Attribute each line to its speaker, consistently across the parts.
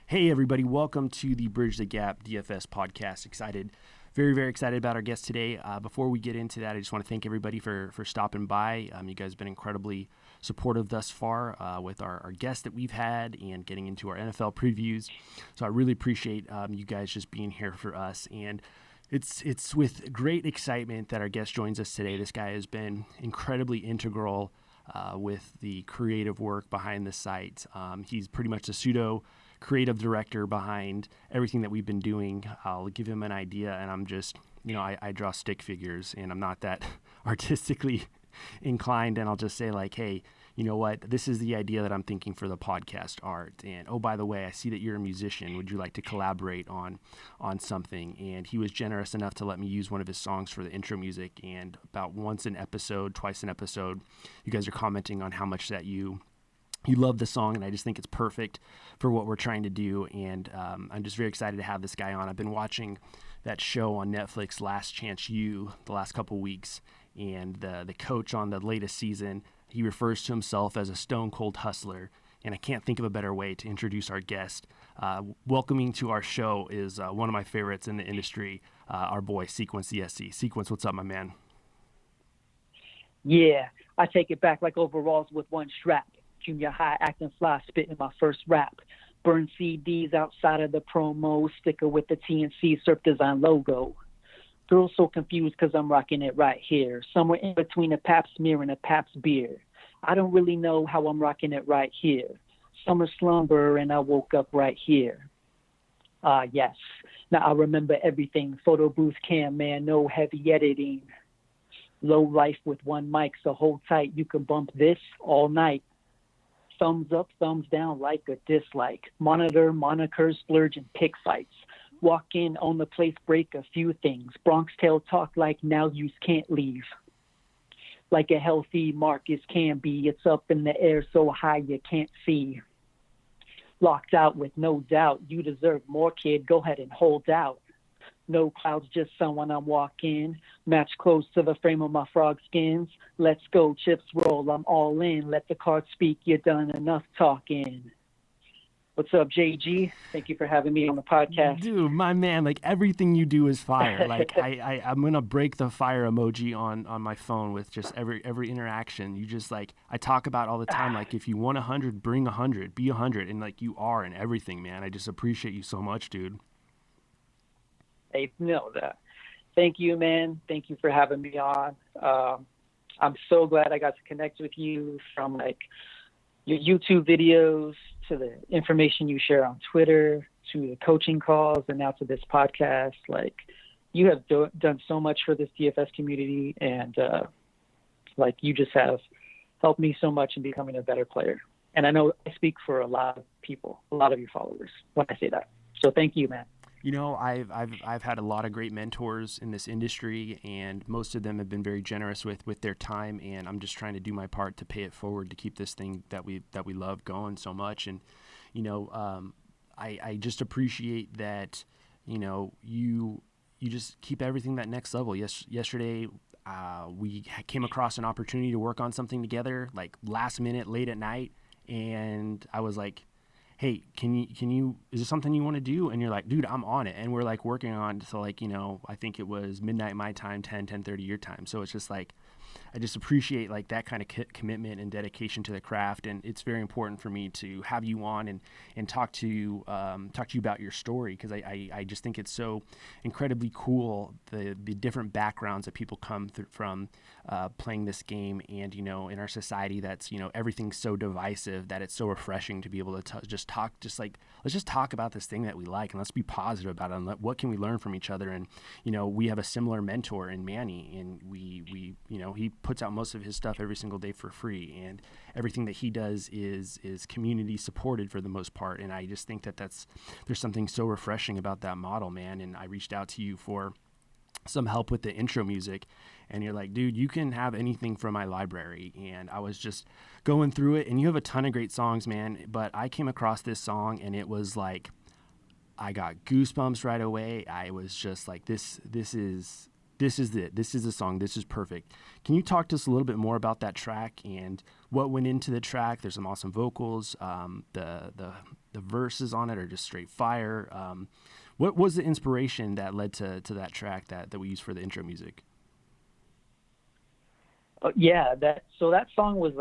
Speaker 1: Hey, everybody. Welcome to the Bridge the Gap DFS podcast. Excited, very, very excited about our guest today. Before we get into that, I just want to thank everybody for stopping by. You guys have been incredibly supportive thus far with our guests that we've had and getting into our NFL previews. So I really appreciate you guys just being here for us. And it's with great excitement that our guest joins us today. This guy has been incredibly integral with the creative work behind the site. He's pretty much a pseudo creative director behind everything that we've been doing. I'll give him an idea, and I'm just, I draw stick figures, and I'm not that artistically inclined, and I'll just say like, hey, you know what, this is the idea that I'm thinking for the podcast art, and oh, by the way, I see that you're a musician. Would you like to collaborate on something? And he was generous enough to let me use one of his songs for the intro music, and about once an episode, twice an episode, you guys are commenting on how much that you love the song, and I just think it's perfect for what we're trying to do, and I'm just very excited to have this guy on. I've been watching that show on Netflix, Last Chance U, the last couple weeks, and the coach on the latest season, he refers to himself as a stone cold hustler, and I can't think of a better way to introduce our guest. Welcoming to our show is one of my favorites in the industry, our boy, Sequence theSE. Sequence, what's up, my man?
Speaker 2: Yeah, I take it back like overalls with one strap. Junior high, acting fly, spitting my first rap. Burn CDs outside of the promo, sticker with the TNC Surf Design logo. Girls so confused because I'm rocking it right here. Somewhere in between a Pabst Smear and a Pabst beer. I don't really know how I'm rocking it right here. Summer slumber and I woke up right here. Yes. Now I remember everything. Photo booth cam, man, no heavy editing. Low life with one mic, so hold tight. You can bump this all night. Thumbs up, thumbs down, like a dislike. Monitor, monikers, splurge, and pick fights. Walk in on the place, break a few things. Bronx tail talk like now you can't leave. Like a healthy Marcus can be. It's up in the air so high you can't see. Locked out with no doubt. You deserve more, kid. Go ahead and hold out. No clouds, just sun when I'm walking. Match close to the frame of my frog skins. Let's go, chips roll, I'm all in. Let the cards speak, you're done enough talking. What's up, JG? Thank you for having me on the podcast.
Speaker 1: Dude, my man, like everything you do is fire. Like I'm going to break the fire emoji on my phone with just every interaction. You just like, I talk about all the time, like if you want 100, bring 100, be 100. And like you are in everything, man. I just appreciate you so much, dude.
Speaker 2: Hey, no, thank you, man. Thank you for having me on. I'm so glad I got to connect with you, from like your YouTube videos to the information you share on Twitter to the coaching calls and now to this podcast. Like you have done so much for this DFS community, and like you just have helped me so much in becoming a better player. And I know I speak for a lot of people, a lot of your followers when I say that. So thank you, man.
Speaker 1: You know, I've had a lot of great mentors in this industry, and most of them have been very generous with their time. And I'm just trying to do my part to pay it forward to keep this thing that we love going so much. And I just appreciate that. You just keep everything that next level. Yesterday, we came across an opportunity to work on something together, like last minute, late at night, and I was like, hey, can you, is this something you want to do? And you're like, dude, I'm on it. And we're like working on, so like, I think it was midnight my time, 10:30 your time. So it's just like, I just appreciate like that kind of commitment and dedication to the craft. And it's very important for me to have you on and talk to you about your story. Cause I just think it's so incredibly cool, the different backgrounds that people come from playing this game. And, in our society, that's, everything's so divisive that it's so refreshing to be able to let's just talk about this thing that we like, and let's be positive about it. And what can we learn from each other? And, we have a similar mentor in Manny, and we he puts out most of his stuff every single day for free, and everything that he does is community supported for the most part. And I just think that there's something so refreshing about that model, man. And I reached out to you for some help with the intro music, and you're like, dude, you can have anything from my library. And I was just going through it, and you have a ton of great songs, man, but I came across this song, and it was like, I got goosebumps right away. I was just like, this is it. This is the song. This is perfect. Can you talk to us a little bit more about that track and what went into the track? There's some awesome vocals. The the verses on it are just straight fire. What was the inspiration that led to that track that we used for the intro music?
Speaker 2: Yeah, that song was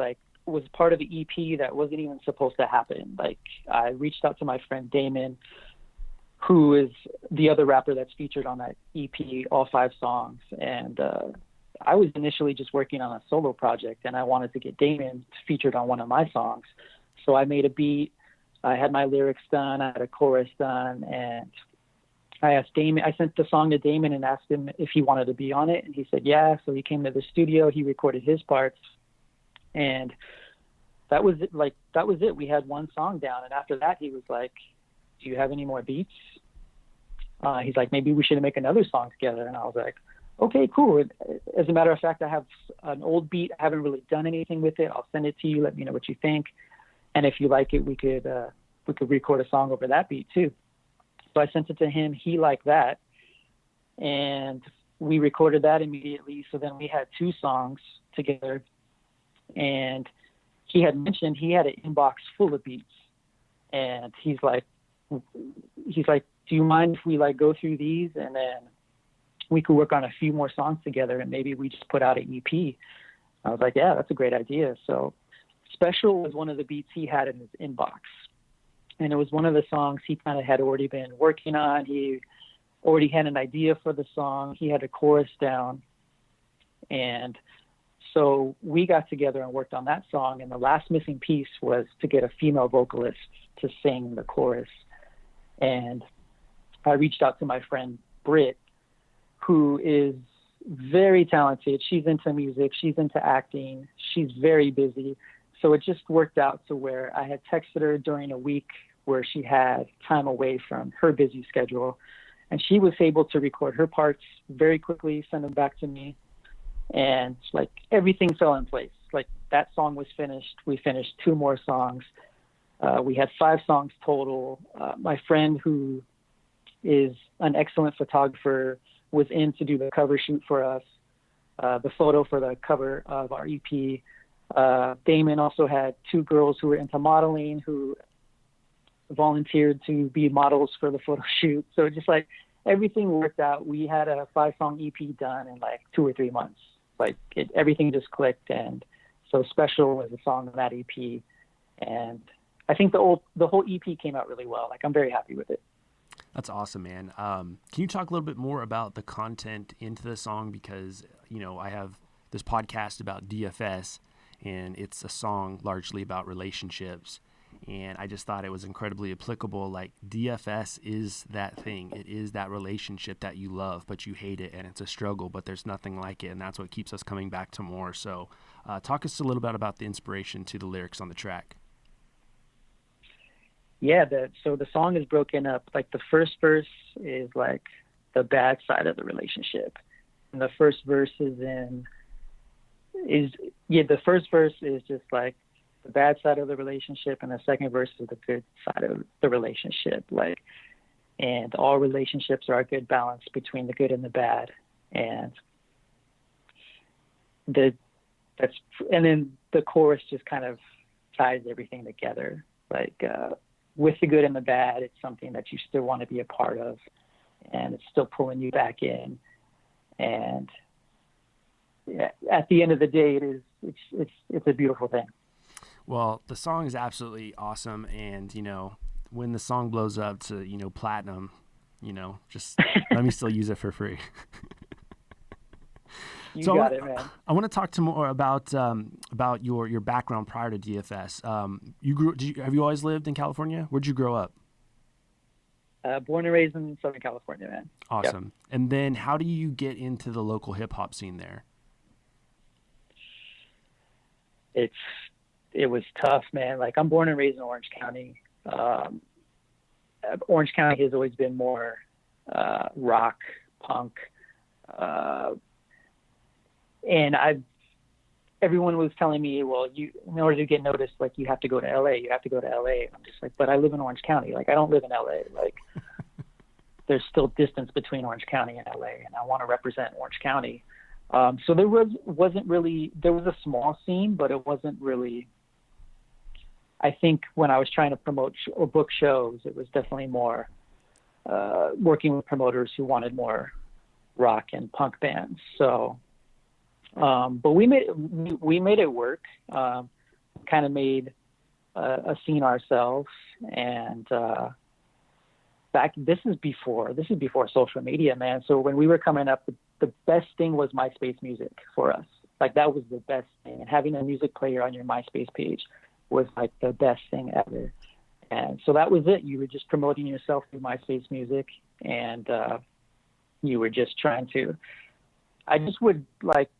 Speaker 2: part of the EP that wasn't even supposed to happen. Like, I reached out to my friend Damon, who is the other rapper that's featured on that EP, all 5 songs. And I was initially just working on a solo project, and I wanted to get Damon featured on one of my songs. So I made a beat. I had my lyrics done. I had a chorus done, and I asked Damon. I sent the song to Damon and asked him if he wanted to be on it, and he said yeah. So he came to the studio. He recorded his parts, and that was it. We had one song down, and after that, he was like, "Do you have any more beats?" He's like, "Maybe we should make another song together." And I was like, "Okay, cool." As a matter of fact, I have an old beat. I haven't really done anything with it. I'll send it to you. Let me know what you think. And if you like it, we could record a song over that beat too. So I sent it to him. He liked that, and we recorded that immediately. So then we had 2 songs together, and he had mentioned he had an inbox full of beats, and he's like, "Do you mind if we go through these, and then we could work on a few more songs together, and maybe we just put out an EP?" I was like, "Yeah, that's a great idea." So Special was one of the beats he had in his inbox, and it was one of the songs he kind of had already been working on. He already had an idea for the song. He had a chorus down, and so we got together and worked on that song, and the last missing piece was to get a female vocalist to sing the chorus. And I reached out to my friend Britt, who is very talented. She's into music. She's into acting. She's very busy. So it just worked out to where I had texted her during a week where she had time away from her busy schedule, and she was able to record her parts very quickly, send them back to me, and everything fell in place. That song was finished. We finished 2 more songs. We had 5 songs total. My friend, who is an excellent photographer, was in to do the cover shoot for us, the photo for the cover of our EP. Damon also had 2 girls who were into modeling who volunteered to be models for the photo shoot. So just everything worked out. We had a 5-song EP done in 2 or 3 months. Everything just clicked. And so Special was a song on that EP. And I think the whole EP came out really well. I'm very happy with it.
Speaker 1: That's awesome, man. Can you talk a little bit more about the content into the song? Because, I have this podcast about DFS, and it's a song largely about relationships. And I just thought it was incredibly applicable. DFS is that thing. It is that relationship that you love, but you hate it, and it's a struggle, but there's nothing like it. And that's what keeps us coming back to more. So talk us a little bit about the inspiration to the lyrics on the track.
Speaker 2: Yeah, so the song is broken up. The first verse is the bad side of the relationship, and the first verse the first verse is just the bad side of the relationship, and the second verse is the good side of the relationship. And all relationships are a good balance between the good and the bad, and then the chorus just kind of ties everything together. With the good and the bad, it's something that you still want to be a part of, and it's still pulling you back in. And at the end of the day, it's a beautiful thing.
Speaker 1: Well, the song is absolutely awesome, and when the song blows up to platinum, just let me still use it for free.
Speaker 2: You got it, man.
Speaker 1: I want to talk more about your background prior to DFS. Have you always lived in California? Where'd you grow up?
Speaker 2: Born and raised in Southern California, man.
Speaker 1: Awesome.
Speaker 2: Yep.
Speaker 1: And then how do you get into the local hip hop scene there?
Speaker 2: It was tough, man. I'm born and raised in Orange County. Orange County has always been more rock, punk, and everyone was telling me, well, in order to get noticed, you have to go to LA. You have to go to LA. And I'm just but I live in Orange County. I don't live in LA. There's still distance between Orange County and LA, and I want to represent Orange County. So there was a small scene, but it wasn't really I think when I was trying to promote or book shows, it was definitely more working with promoters who wanted more rock and punk bands. So, but we made it work. Kind of made a scene ourselves, and this is before social media, man. So when we were coming up, the best thing was MySpace music for us. Like, that was the best thing, and having a music player on your MySpace page was like the best thing ever. And so that was it. You were just promoting yourself through MySpace music, and you were just I just would like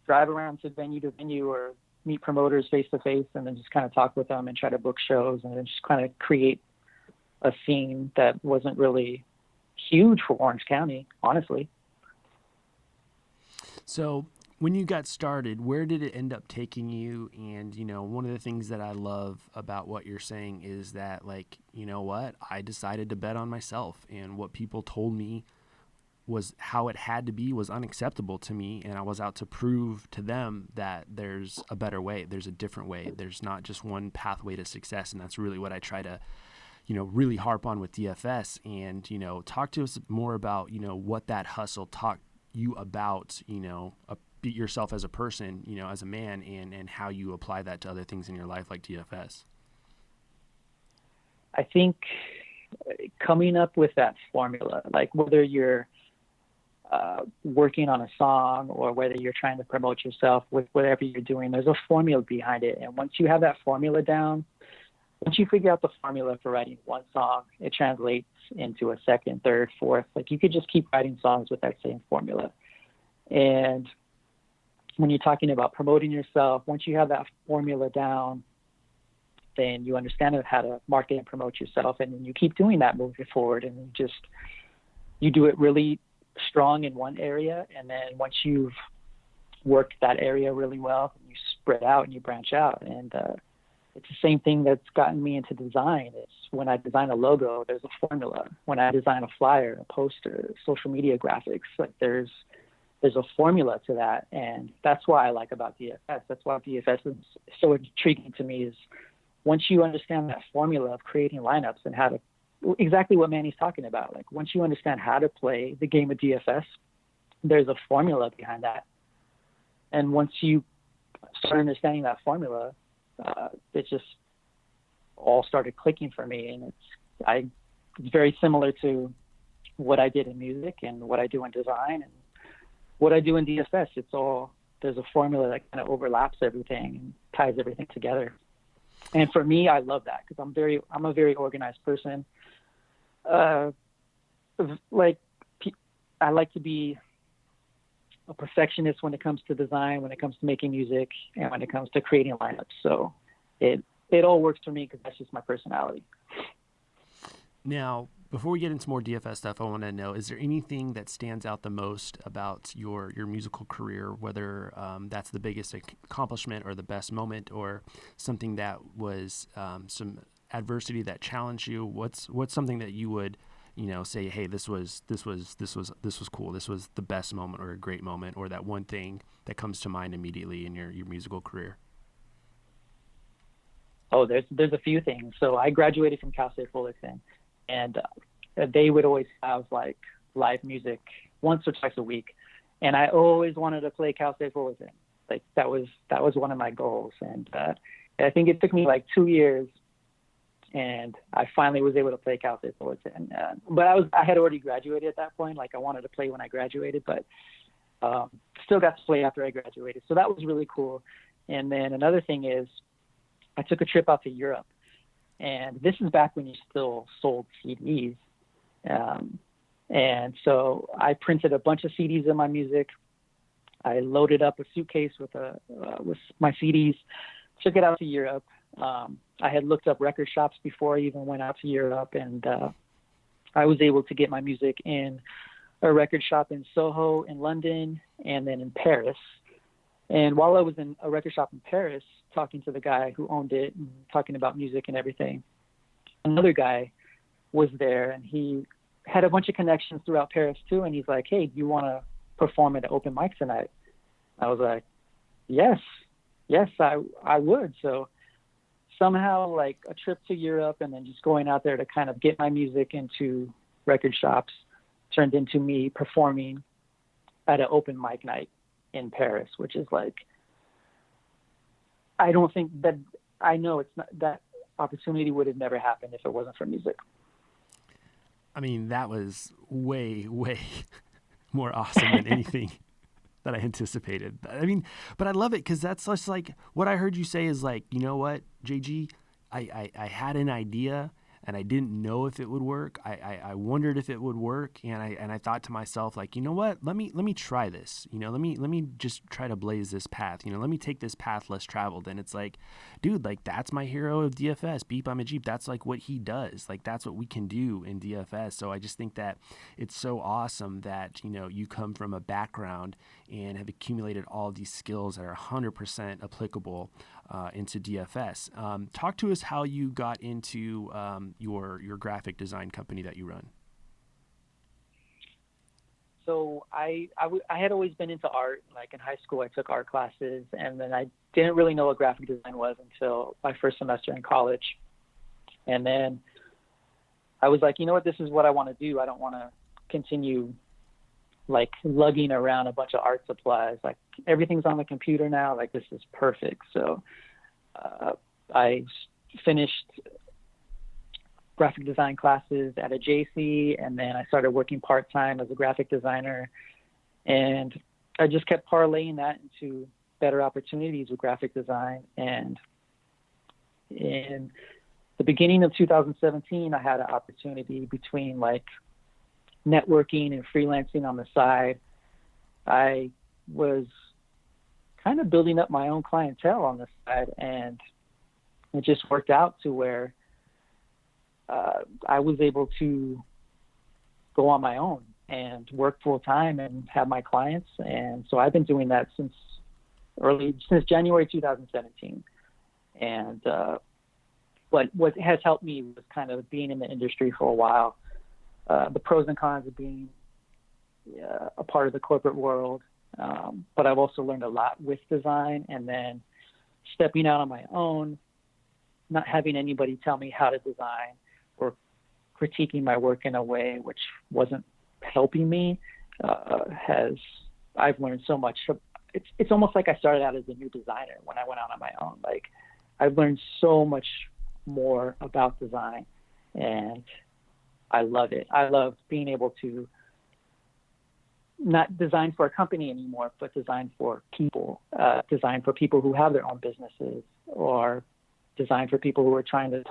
Speaker 2: drive around to venue or meet promoters face to face, and then just kind of talk with them and try to book shows, and then just kind of create a scene that wasn't really huge for Orange County, honestly.
Speaker 1: So when you got started, where did it end up taking you? And, one of the things that I love about what you're saying is that, like, you know what, I decided to bet on myself, and what people told me was how it had to be was unacceptable to me. And I was out to prove to them that there's a better way. There's a different way. There's not just one pathway to success. And that's really what I try to, really harp on with DFS. And, talk to us more about, what that hustle taught you about, yourself as a person, as a man, and how you apply that to other things in your life like DFS.
Speaker 2: I think coming up with that formula, like whether you're working on a song or whether you're trying to promote yourself with whatever you're doing, there's a formula behind it. And once you have that formula down, once you figure out the formula for writing one song, it translates into a second, third, fourth. Like, you could just keep writing songs with that same formula. And when you're talking about promoting yourself, once you have that formula down, then you understand how to market and promote yourself. And then you keep doing that moving forward. And you do it really strong in one area. And then once you've worked that area really well, you spread out and you branch out. And it's the same thing that's gotten me into design. It's when I design a logo, there's a formula. When I design a flyer, a poster, social media graphics, like there's a formula to that. And that's why I like about DFS. That's why DFS is so intriguing to me, is once you understand that formula of creating lineups and how to, exactly what Manny's talking about. Like, once you understand how to play the game of DFS, there's a formula behind that. And once you start understanding that formula, it just all started clicking for me. And it's very similar to what I did in music and what I do in design and what I do in DFS. There's a formula that kind of overlaps everything and ties everything together. And for me, I love that because I'm a very organized person. I like to be a perfectionist when it comes to design, when it comes to making music, and when it comes to creating lineups. So it all works for me because that's just my personality.
Speaker 1: Now, before we get into more DFS stuff, I want to know, is there anything that stands out the most about your musical career, whether that's the biggest accomplishment or the best moment, or something that was some adversity that challenged you? What's something that you would, say, hey, this was cool. This was the best moment or a great moment, or that one thing that comes to mind immediately in your musical career?
Speaker 2: Oh, there's a few things. So I graduated from Cal State Fullerton, and they would always have like live music once or twice a week. And I always wanted to play Cal State Fullerton. Like, that was one of my goals. And I think it took me like 2 years, and I finally was able to play Cal State Fullerton. But I had already graduated at that point. Like, I wanted to play when I graduated, but still got to play after I graduated. So that was really cool. And then another thing is, I took a trip out to Europe, and this is back when you still sold CDs. And so I printed a bunch of CDs of my music. I loaded up a suitcase with my CDs, took it out to Europe. I had looked up record shops before I even went out to Europe, and I was able to get my music in a record shop in Soho, in London, and then in Paris. And while I was in a record shop in Paris, talking to the guy who owned it and talking about music and everything, another guy was there, and he had a bunch of connections throughout Paris too. And he's like, hey, do you want to perform at an open mic tonight? I was like, yes, I would. So somehow like a trip to Europe and then just going out there to kind of get my music into record shops turned into me performing at an open mic night in Paris, which is like, I don't think that, I know it's not, that opportunity would have never happened if it wasn't for music.
Speaker 1: I mean, that was way, way more awesome than anything that I anticipated. I mean, but I love it because that's just like what I heard you say is like, you know what, JG, I had an idea and I didn't know if it would work. I wondered if it would work, and I thought to myself, like, you know what, let me try this. You know, let me just try to blaze this path. You know, let me take this path less traveled. And it's like, dude, like that's my hero of DFS. Beep, I'm a Jeep. That's like what he does. Like that's what we can do in DFS. So I just think that it's so awesome that, you know, you come from a background and have accumulated all these skills that are 100% applicable into DFS. Talk to us how you got into your graphic design company that you run.
Speaker 2: So I had always been into art. Like in high school, I took art classes, and then I didn't really know what graphic design was until my first semester in college. And then I was like, you know what, this is what I want to do. I don't want to continue like lugging around a bunch of art supplies. Like everything's on the computer now. Like this is perfect. So I finished graphic design classes at a JC, and then I started working part-time as a graphic designer, and I just kept parlaying that into better opportunities with graphic design. And in the beginning of 2017, I had an opportunity between like networking and freelancing on the side. I was kind of building up my own clientele on the side, and it just worked out to where I was able to go on my own and work full time and have my clients. And so I've been doing that since January 2017. And what has helped me was kind of being in the industry for a while, the pros and cons of being a part of the corporate world. But I've also learned a lot with design, and then stepping out on my own, not having anybody tell me how to design or critiquing my work in a way which wasn't helping me, I've learned so much. It's almost like I started out as a new designer when I went out on my own. Like I've learned so much more about design, and I love it. I love being able to not design for a company anymore, but design for people, design for people who have their own businesses, or design for people who are trying to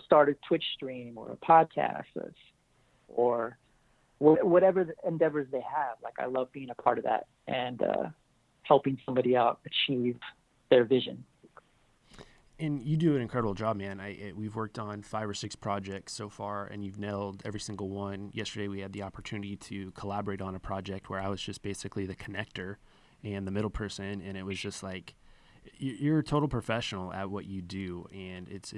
Speaker 2: start a Twitch stream or a podcast, or whatever the endeavors they have. Like I love being a part of that and helping somebody out achieve their vision.
Speaker 1: And you do an incredible job, man. We've worked on 5 or 6 projects so far, and you've nailed every single one. Yesterday, we had the opportunity to collaborate on a project where I was just basically the connector and the middle person, and it was just like, you're a total professional at what you do. And it's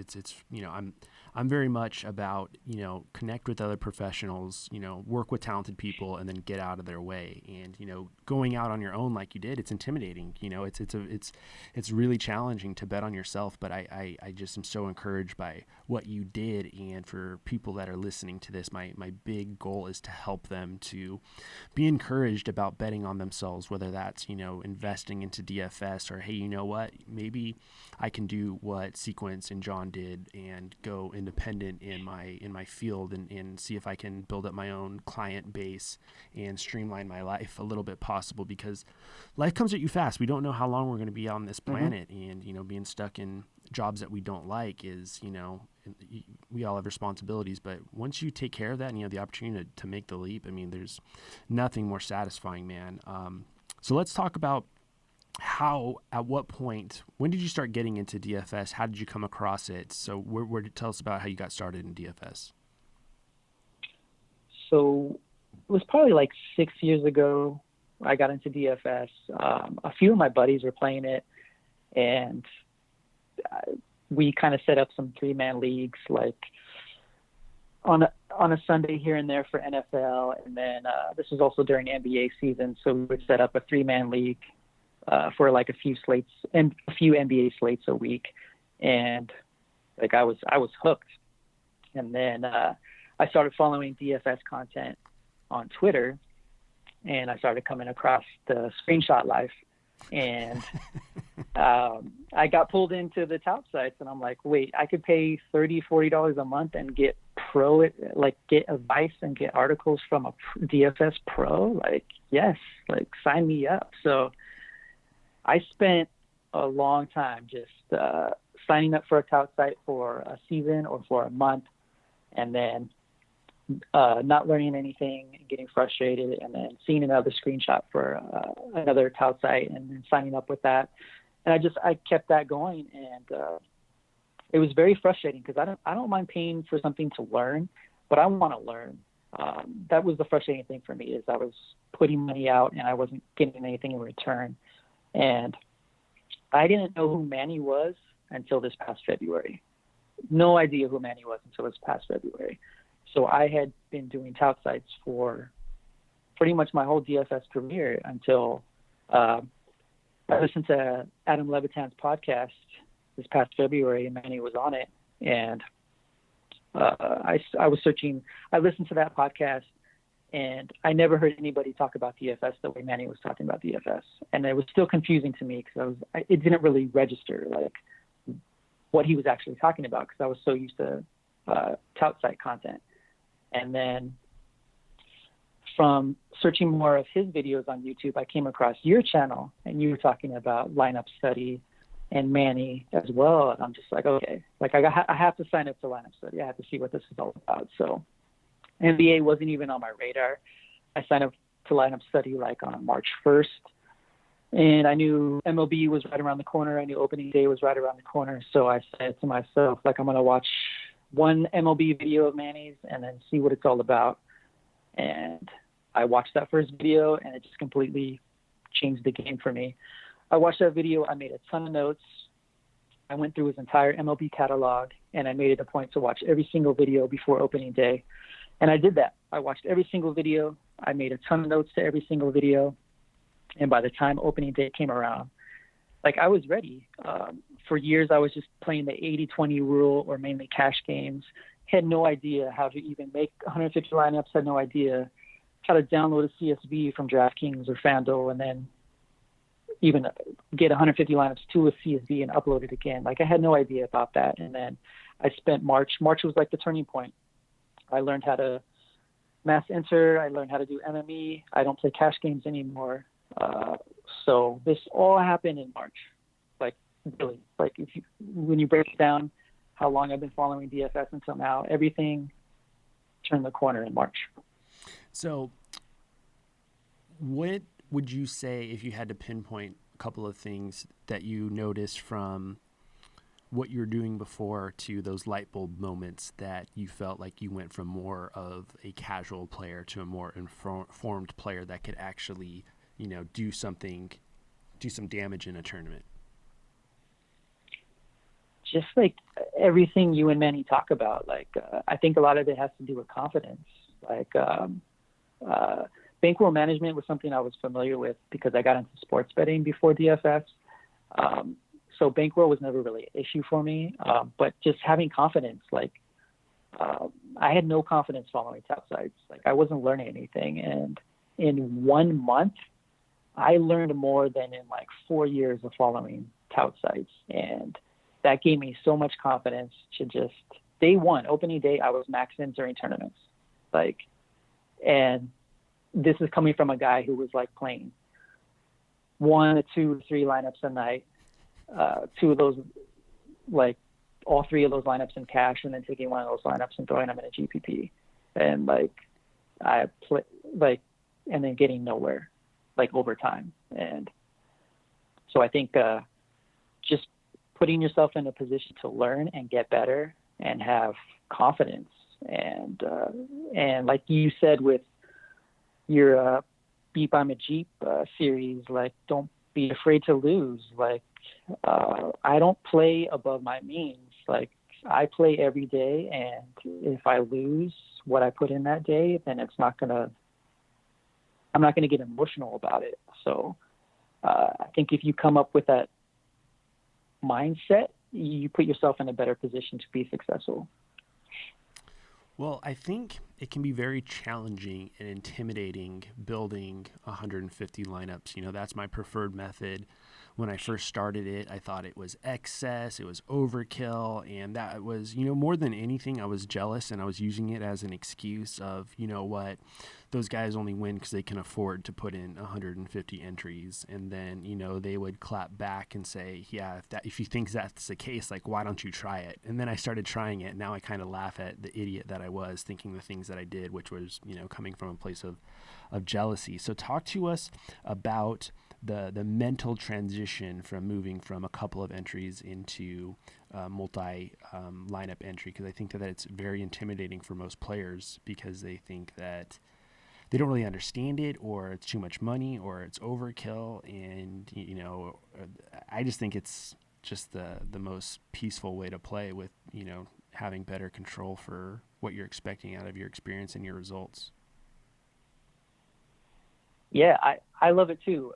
Speaker 1: you know, I'm very much about, you know, connect with other professionals, you know, work with talented people, and then get out of their way. And, you know, going out on your own like you did, it's intimidating. You know, it's really challenging to bet on yourself. But I just am so encouraged by what you did. And for people that are listening to this, my big goal is to help them to be encouraged about betting on themselves, whether that's, you know, investing into DFS, or, hey, you know what, maybe I can do what Sequence and John did and go independent in my field and see if I can build up my own client base and streamline my life a little bit possible, because life comes at you fast. We don't know how long we're going to be on this planet. And, you know, being stuck in jobs that we don't like is, you know, we all have responsibilities, but once you take care of that and you have the opportunity to make the leap, I mean, there's nothing more satisfying, man. So let's talk about at what point, when did you start getting into DFS? How did you come across it? So tell us about how you got started in DFS.
Speaker 2: So it was probably like 6 years ago I got into DFS. A few of my buddies were playing it, and we kind of set up some 3-man leagues, like on a Sunday here and there for NFL. And then this was also during NBA season, so we would set up a 3-man league for like a few NBA slates a week. And Like I was hooked. And then I started following DFS content on Twitter, and I started coming across the Screenshot Life, and I got pulled into the tout sites, and I'm like, wait, I could pay $30-$40 a month and get get advice and get articles from a DFS pro? Like, yes, like sign me up. So I spent a long time just signing up for a tout site for a season or for a month, and then not learning anything and getting frustrated, and then seeing another screenshot for another tout site and then signing up with that. And I kept that going, and it was very frustrating because I don't mind paying for something to learn, but I want to learn. That was the frustrating thing for me, is I was putting money out and I wasn't getting anything in return. And I didn't know who Manny was until this past February. No idea who Manny was until this past February. So I had been doing tout sites for pretty much my whole DFS career until I listened to Adam Levitan's podcast this past February, and Manny was on it. And I was searching. I listened to that podcast, and I never heard anybody talk about DFS the way Manny was talking about DFS. And it was still confusing to me because it didn't really register like what he was actually talking about, because I was so used to tout site content. And then from searching more of his videos on YouTube, I came across your channel, and you were talking about lineup study and Manny as well. And I'm just like, okay, like I have to sign up to lineup study. I have to see what this is all about. So NBA wasn't even on my radar. I signed up to lineup study like on March 1st. And I knew MLB was right around the corner. I knew opening day was right around the corner. So I said to myself, like, I'm going to watch one MLB video of Manny's and then see what it's all about. And I watched that first video, and it just completely changed the game for me. I watched that video. I made a ton of notes. I went through his entire MLB catalog, and I made it a point to watch every single video before opening day. And I did that. I watched every single video. I made a ton of notes to every single video. And by the time opening day came around, like, I was ready. For years, I was just playing the 80-20 rule, or mainly cash games. Had no idea how to even make 150 lineups. Had no idea how to download a CSV from DraftKings or FanDuel and then even get 150 lineups to a CSV and upload it again. Like, I had no idea about that. And then I spent March was like the turning point. I learned how to mass enter. I learned how to do MME. I don't play cash games anymore. So this all happened in March. Like, really, like, when you break it down how long I've been following DFS until now, everything turned the corner in March.
Speaker 1: So what would you say, if you had to pinpoint a couple of things that you noticed from what you were doing before to those light bulb moments that you felt like you went from more of a casual player to a more informed player that could actually, do some damage in a tournament?
Speaker 2: Just like everything you and Manny talk about, like, I think a lot of it has to do with confidence. Like, bankroll management was something I was familiar with because I got into sports betting before DFS. So bankroll was never really an issue for me. But just having confidence, like, I had no confidence following tout sites. Like, I wasn't learning anything. And in 1 month, I learned more than in like 4 years of following tout sites. And that gave me so much confidence to just day one, opening day, I was maxed in during tournaments. Like, and this is coming from a guy who was like playing 1 to 2 to 3 lineups a night, 2 of those, like all 3 of those lineups in cash, and then taking 1 of those lineups and throwing them in a GPP. And like, and then getting nowhere, like, over time. And so I think just putting yourself in a position to learn and get better and have confidence. And like you said with your Beep I'm a Jeep series, like, don't be afraid to lose. Like, I don't play above my means. Like, I play every day, and if I lose what I put in that day, then I'm not gonna get emotional about it. So I think if you come up with that mindset you put yourself in a better position to be successful.
Speaker 1: Well, I think it can be very challenging and intimidating building 150 lineups. That's my preferred method. When I first started it, I thought it was excess, it was overkill, and that was, more than anything, I was jealous and I was using it as an excuse of, what, those guys only win because they can afford to put in 150 entries. And then, they would clap back and say, yeah, if you think that's the case, like, why don't you try it? And then I started trying it. And now I kind of laugh at the idiot that I was thinking the things that I did, which was, coming from a place of jealousy. So talk to us about the mental transition from moving from a couple of entries into multi lineup entry, because I think that it's very intimidating for most players because they think that they don't really understand it, or it's too much money, or it's overkill. And I just think it's just the most peaceful way to play with having better control for what you're expecting out of your experience and your results.
Speaker 2: Yeah, I love it too.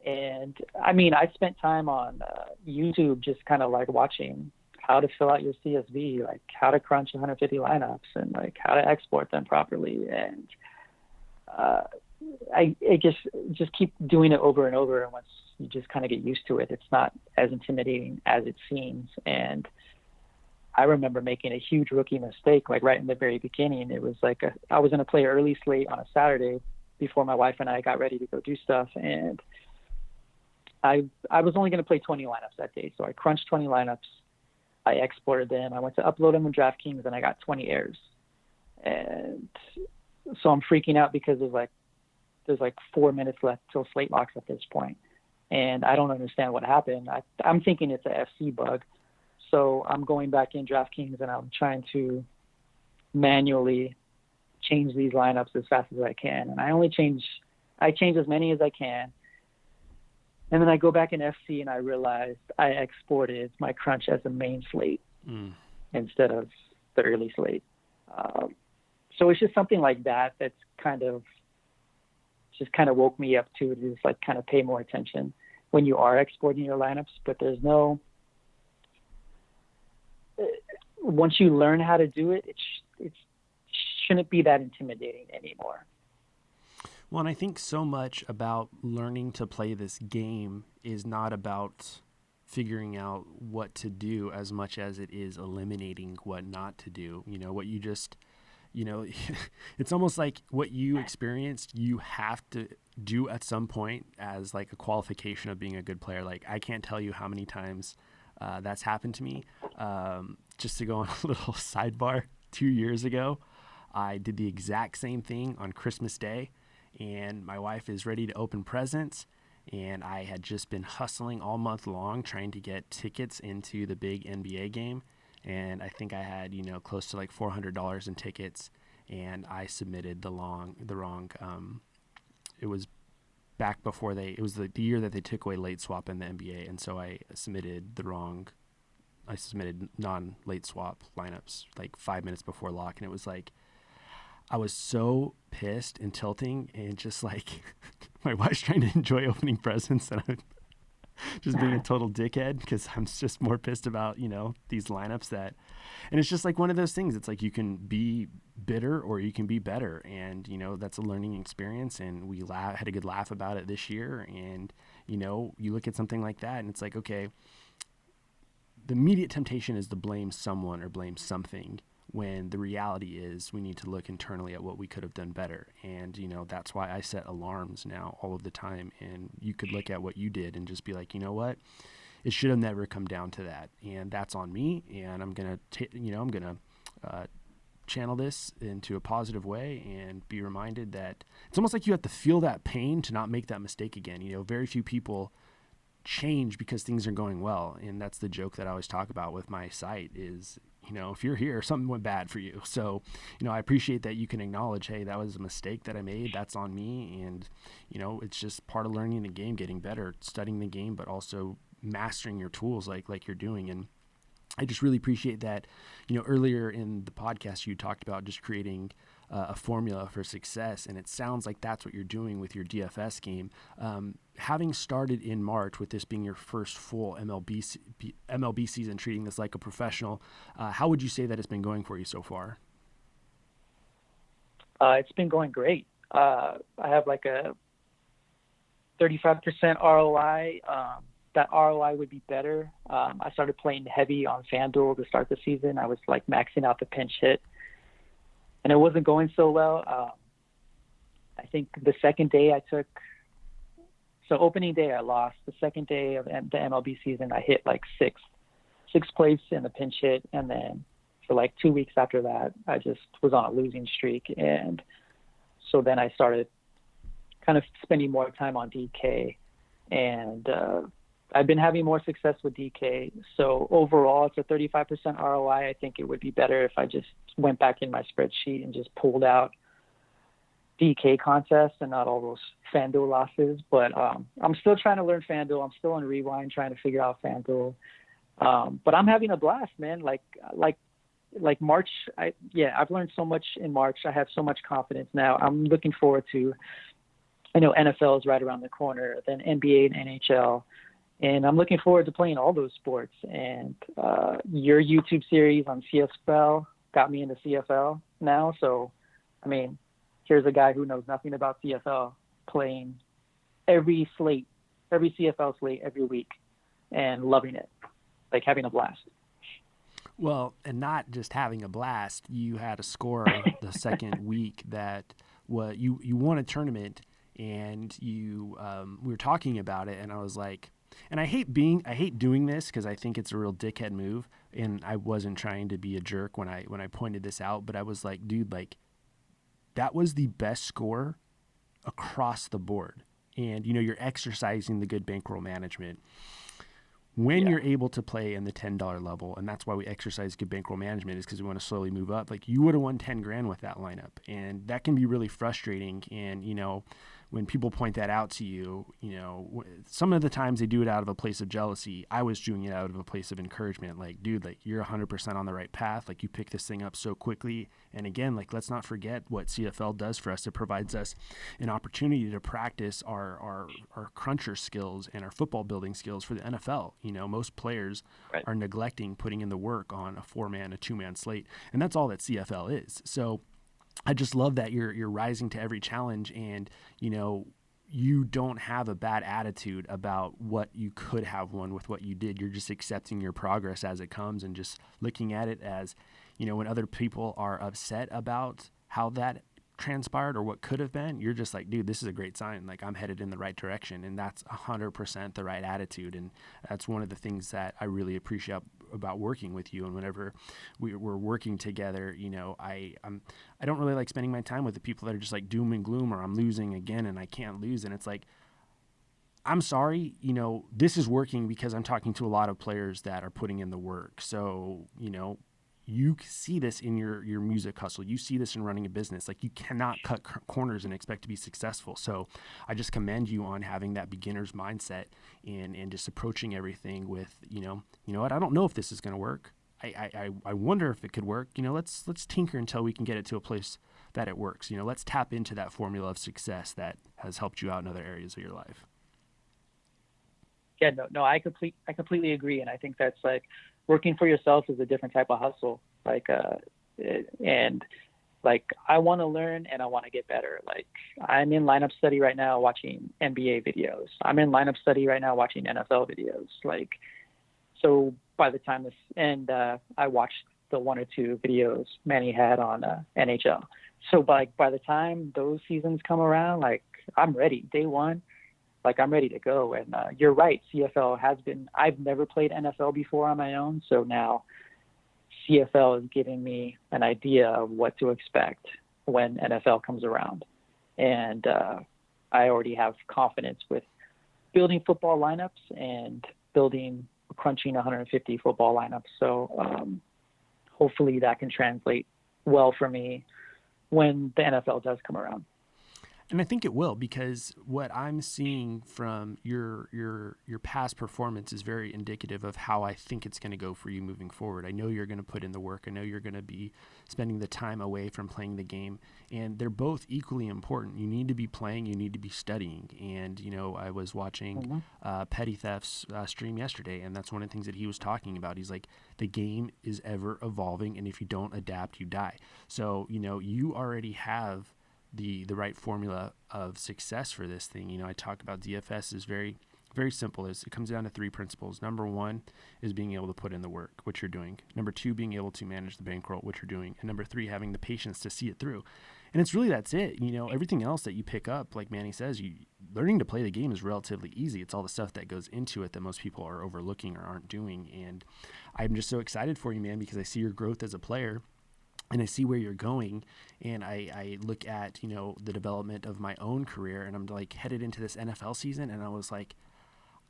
Speaker 2: And I mean, I spent time on YouTube just kind of like watching how to fill out your CSV, like how to crunch 150 lineups and like how to export them properly. And I just keep doing it over and over. And once you just kind of get used to it, it's not as intimidating as it seems. And I remember making a huge rookie mistake, like right in the very beginning. It was like I was going to play early slate on a Saturday before my wife and I got ready to go do stuff. And I was only going to play 20 lineups that day. So I crunched 20 lineups. I exported them. I went to upload them in DraftKings and I got 20 errors. And so I'm freaking out because there's like 4 minutes left till slate locks at this point. And I don't understand what happened. I'm thinking it's a FC bug. So I'm going back in DraftKings and I'm trying to manually change these lineups as fast as I can. And I change as many as I can. And then I go back in FC and I realized I exported my crunch as a main slate instead of the early slate. So it's just something like that that's kind of woke me up to just like kind of pay more attention when you are exporting your lineups. But there's no, once you learn how to do it, it shouldn't be that intimidating anymore.
Speaker 1: Well, and I think so much about learning to play this game is not about figuring out what to do as much as it is eliminating what not to do. What you just, it's almost like what you experienced, you have to do at some point as like a qualification of being a good player. Like, I can't tell you how many times that's happened to me. Just to go on a little sidebar, 2 years ago, I did the exact same thing on Christmas Day. And my wife is ready to open presents, and I had just been hustling all month long trying to get tickets into the big NBA game, and I think I had close to like $400 in tickets, and I submitted the wrong it was back before it was the year that they took away late swap in the NBA, and so I submitted non-late swap lineups like 5 minutes before lock, and it was like I was so pissed and tilting, and just like my wife's trying to enjoy opening presents and I'm just being a total dickhead because I'm just more pissed about, these lineups and it's just like one of those things. It's like you can be bitter or you can be better. And, that's a learning experience, and we had a good laugh about it this year. And, you look at something like that and it's like, okay, the immediate temptation is to blame someone or blame something, when the reality is we need to look internally at what we could have done better. And, that's why I set alarms now all of the time. And you could look at what you did and just be like, you know what? It should have never come down to that. And that's on me. And I'm going to, channel this into a positive way and be reminded that it's almost like you have to feel that pain to not make that mistake again. Very few people change because things are going well. And that's the joke that I always talk about with my site is, if you're here, something went bad for you. So, I appreciate that you can acknowledge, hey, that was a mistake that I made. That's on me. And, it's just part of learning the game, getting better, studying the game, but also mastering your tools like you're doing. And I just really appreciate that, earlier in the podcast, you talked about just creating a formula for success, and it sounds like that's what you're doing with your DFS game. Having started in March, with this being your first full MLB season, treating this like a professional, how would you say that it's been going for you so far?
Speaker 2: It's been going great. I have like a 35% ROI. That ROI would be better. I started playing heavy on FanDuel to start the season. I was like maxing out the pinch hit, and it wasn't going so well. I think the second day opening day I lost. The second day of the MLB season, I hit like sixth place in the pinch hit, and then for like 2 weeks after that, I just was on a losing streak. And so then I started kind of spending more time on DK, and I've been having more success with DK. So overall, it's a 35% ROI. I think it would be better if I just went back in my spreadsheet and just pulled out DK contests and not all those FanDuel losses. But I'm still trying to learn FanDuel. I'm still on Rewind trying to figure out FanDuel. But I'm having a blast, man. Like March, I've learned so much in March. I have so much confidence now. I'm looking forward to, I know NFL is right around the corner, then NBA and NHL. And I'm looking forward to playing all those sports. And your YouTube series on CFL got me into CFL now. So, I mean, here's a guy who knows nothing about CFL playing every CFL slate every week and loving it, like having a blast.
Speaker 1: Well, and not just having a blast, you had a score the second week that you won a tournament, and we were talking about it, and I was like, and I hate doing this because I think it's a real dickhead move, and I wasn't trying to be a jerk when I pointed this out, but I was like, dude, like that was the best score across the board, and you're exercising the good bankroll management. When you're able to play in the $10 level, and that's why we exercise good bankroll management, is because we want to slowly move up. Like, you would have won 10 grand with that lineup, and that can be really frustrating. And when people point that out to you, some of the times they do it out of a place of jealousy. I was doing it out of a place of encouragement. Like, dude, like you're 100% on the right path. Like, you pick this thing up so quickly. And again, like, let's not forget what CFL does for us. It provides us an opportunity to practice our cruncher skills and our football building skills for the NFL. Most players are neglecting putting in the work on a 4-man, a 2-man slate, and that's all that CFL is. So I just love that you're rising to every challenge, and you don't have a bad attitude about what you could have won with what you did. You're just accepting your progress as it comes and just looking at it as, when other people are upset about how that transpired or what could have been, you're just like, dude, this is a great sign. Like, I'm headed in the right direction, and that's 100% the right attitude. And that's one of the things that I really appreciate about working with you. And whenever we're working together, I don't really like spending my time with the people that are just like doom and gloom, or I'm losing again and I can't lose. And it's like, I'm sorry, this is working because I'm talking to a lot of players that are putting in the work. So, you see this in your music hustle. You see this in running a business. Like, you cannot cut corners and expect to be successful. So I just commend you on having that beginner's mindset and just approaching everything with, you know what, I don't know if this is going to work. I wonder if it could work. Let's tinker until we can get it to a place that it works. Let's tap into that formula of success that has helped you out in other areas of your life.
Speaker 2: Yeah, no, I completely agree. And I think that's like, working for yourself is a different type of hustle. And I want to learn and I want to get better. Like, I'm in lineup study right now watching NBA videos. I'm in lineup study right now watching NFL videos. So by the time this end, I watched the 1 or 2 videos Manny had on NHL. So by the time those seasons come around, I'm ready. Day one, I'm ready to go. And you're right, CFL has been, I've never played NFL before on my own. So now CFL is giving me an idea of what to expect when NFL comes around. And I already have confidence with building football lineups and crunching 150 football lineups. So hopefully that can translate well for me when the NFL does come around.
Speaker 1: And I think it will, because what I'm seeing from your past performance is very indicative of how I think it's going to go for you moving forward. I know you're going to put in the work. I know you're going to be spending the time away from playing the game, and they're both equally important. You need to be playing, you need to be studying. And I was watching
Speaker 2: Mm-hmm.
Speaker 1: Petty Theft's stream yesterday, and that's one of the things that he was talking about. He's like, the game is ever evolving, and if you don't adapt, you die. So you already have the right formula of success for this thing. I talk about DFS is very, very simple. It comes down to three principles. Number one is being able to put in the work, which you're doing. Number two, being able to manage the bankroll, which you're doing. And number three, having the patience to see it through. And it's really, that's it. Everything else that you pick up, like Manny says, learning to play the game is relatively easy. It's all the stuff that goes into it that most people are overlooking or aren't doing. And I'm just so excited for you, man, because I see your growth as a player, and I see where you're going, and I look at, the development of my own career, and I'm like headed into this NFL season, and I was like,